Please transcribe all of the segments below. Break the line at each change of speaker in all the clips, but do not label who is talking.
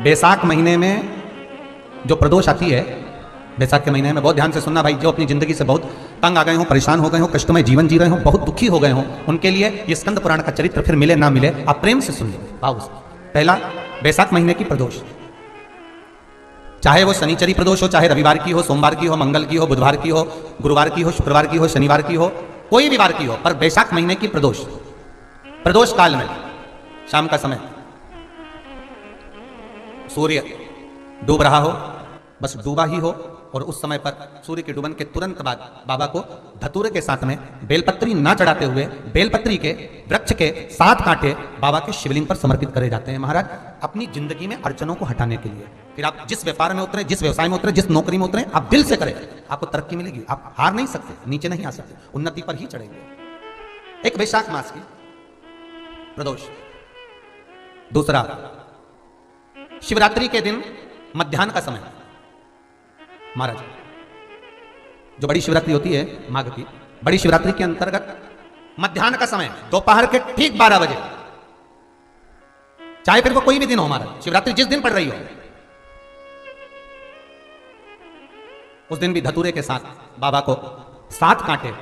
बैसाख महीने में जो प्रदोष आती है, बैसाख के महीने में बहुत ध्यान से सुनना भाई, जो अपनी जिंदगी से बहुत तंग आ गए हो, परेशान हो गए हो, कष्टमय जीवन जी रहे हो, बहुत दुखी हो गए हो, उनके लिए ये स्कंद पुराण का चरित्र फिर मिले ना मिले आप प्रेम से सुन लो भाव से। पहला, बैसाख महीने की प्रदोष, चाहे वो शनिचरी प्रदोष हो, चाहे रविवार की हो, सोमवार की हो, मंगल की हो, बुधवार की हो, गुरुवार की हो, शुक्रवार की हो, शनिवार की हो, कोई भी वार की हो, पर बैसाख महीने की प्रदोष, प्रदोष काल में शाम का समय सूर्य डूब रहा हो, बस डूबा ही हो, और उस समय पर सूर्य के डूबन के तुरंत बाद बाबा को धतूरे के साथ में बेलपत्री ना चढ़ाते हुए बेलपत्री के वृक्ष के 7 कांटे बाबा के शिवलिंग पर समर्पित करे जाते हैं महाराज, अपनी जिंदगी में अड़चनों को हटाने के लिए। फिर आप जिस व्यापार में उतरे, जिस व्यवसाय में उतरे, जिस नौकरी में उतरे, आप दिल से करें, आपको तरक्की मिलेगी, आप हार नहीं सकते, नीचे नहीं आ सकते, उन्नति पर ही चढ़ेंगे। एक वैशाख मास की प्रदोष। दूसरा, शिवरात्रि के दिन मध्याह्न का समय महाराज, जो बड़ी शिवरात्रि होती है माघ की, बड़ी शिवरात्रि के अंतर्गत मध्याह्न का समय दोपहर के ठीक 12 बजे, चाहे फिर वो कोई भी दिन हो महाराज, शिवरात्रि जिस दिन पड़ रही हो, उस दिन भी धतूरे के साथ बाबा को 7 कांटे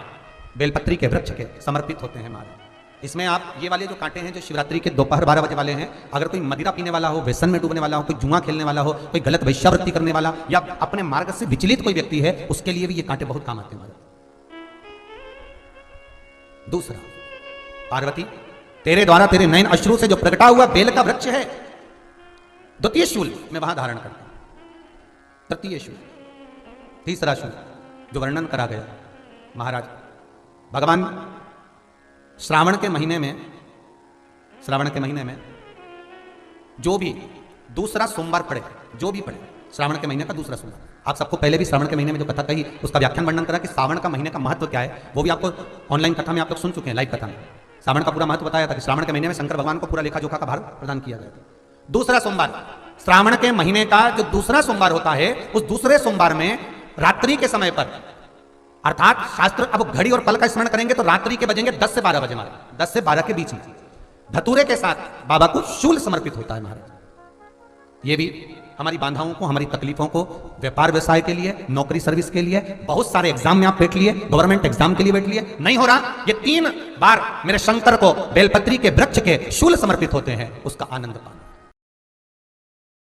बेलपत्री के वृक्ष के समर्पित होते हैं महाराज। इसमें आप ये वाले जो कांटे हैं, जो शिवरात्रि के दोपहर 12 बजे वाले हैं, अगर कोई मदिरा पीने वाला हो, व्यसन में डूबने वाला हो, कोई जुआ खेलने वाला हो, कोई गलत वैश्यावृत्ति करने वाला, या अपने मार्ग से विचलित कोई व्यक्ति है, उसके लिए भी ये कांटे बहुत काम आते हैं महाराज। दूसरा, पार्वती तेरे द्वारा तेरे नयन अश्रु से जो प्रकटा हुआ बेल का वृक्ष है, द्वितीय शूल में वहां धारण करता हूं, तृतीय शूल, तीसरा शूल जो वर्णन करा गया महाराज, भगवान श्रावण के महीने में जो भी दूसरा सोमवार पड़े, जो भी पड़े श्रावण के महीने का दूसरा सोमवार, आप सबको पहले भी श्रावण के महीने में जो कथा कही उसका व्याख्यान वर्णन करा कि श्रावण का महीने का महत्व क्या है, वो भी आपको ऑनलाइन कथा में आप लोग सुन चुके हैं, लाइव कथा में श्रावण का पूरा महत्व बताया था कि श्रावण के महीने में शंकर भगवान को पूरा लेखा जोखा का भार प्रदान किया गया था। दूसरा सोमवार, श्रावण के महीने का जो दूसरा सोमवार होता है, उस दूसरे सोमवार में रात्रि के समय पर, अर्थात शास्त्र अब घड़ी और पल का स्मरण करेंगे तो रात्रि के बजेंगे 10 से 12 बजे महाराज, 10 से 12 के बीच में धतूरे के साथ बाबा को शूल समर्पित होता है महाराज। ये भी हमारी बाधाओं को, हमारी तकलीफों को, व्यापार व्यवसाय के लिए, नौकरी सर्विस के लिए, बहुत सारे एग्जाम में आप बैठ लिए, गवर्नमेंट एग्जाम के लिए बैठ लिए, नहीं हो रहा, ये 3 बार मेरे शंकर को बेलपत्री के वृक्ष के शूल समर्पित होते हैं, उसका आनंद पाना।